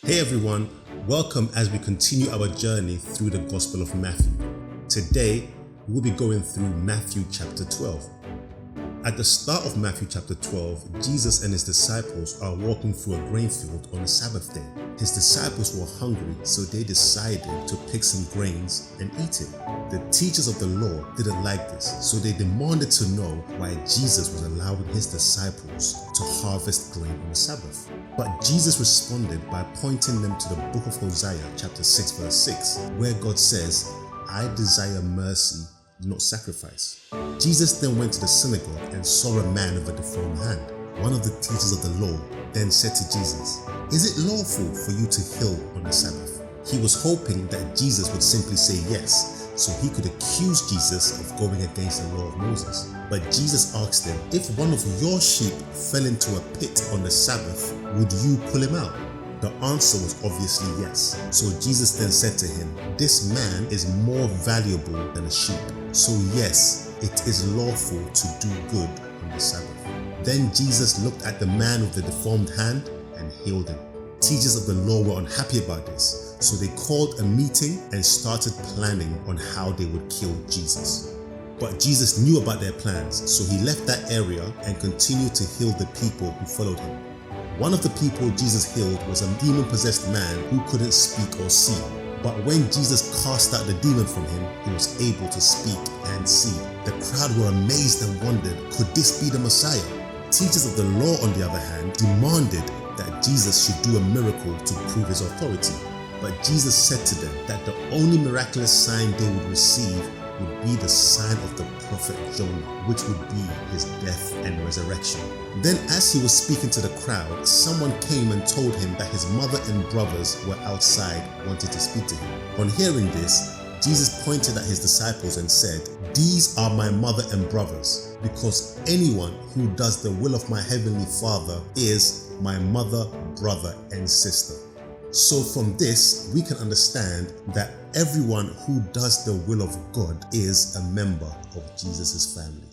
Hey everyone, welcome as we continue our journey through the Gospel of Matthew. Today, we'll be going through Matthew chapter 12. At the start of Matthew chapter 12, Jesus and his disciples are walking through a grain field on a Sabbath day. His disciples were hungry, so they decided to pick some grains and eat it. The teachers of the law didn't like this, so they demanded to know why Jesus was allowing his disciples to harvest grain on the Sabbath. But Jesus responded by pointing them to the book of Hosea chapter 6 verse 6, where God says, "I desire mercy, not sacrifice." Jesus then went to the synagogue and saw a man with a deformed hand. One of the teachers of the law then said to Jesus, "Is it lawful for you to heal on the Sabbath?" He was hoping that Jesus would simply say yes, so he could accuse Jesus of going against the law of Moses. But Jesus asked him, "If one of your sheep fell into a pit on the Sabbath, would you pull him out?" The answer was obviously yes. So Jesus then said to him, "This man is more valuable than a sheep. So yes, it is lawful to do good on the Sabbath." Then Jesus looked at the man with the deformed hand and healed him. Teachers of the law were unhappy about this, so they called a meeting and started planning on how they would kill Jesus. But Jesus knew about their plans, so he left that area and continued to heal the people who followed him. One of the people Jesus healed was a demon-possessed man who couldn't speak or see. But when Jesus cast out the demon from him, he was able to speak and see. The crowd were amazed and wondered, could this be the Messiah? Teachers of the law, on the other hand, demanded that Jesus should do a miracle to prove his authority. But Jesus said to them that the only miraculous sign they would receive would be the sign of the prophet Jonah, which would be his death and resurrection. Then as he was speaking to the crowd, someone came and told him that his mother and brothers were outside wanting to speak to him. On hearing this, Jesus pointed at his disciples and said, "These are my mother and brothers, because anyone who does the will of my heavenly Father is my mother, brother, and sister." So from this, we can understand that everyone who does the will of God is a member of Jesus' family.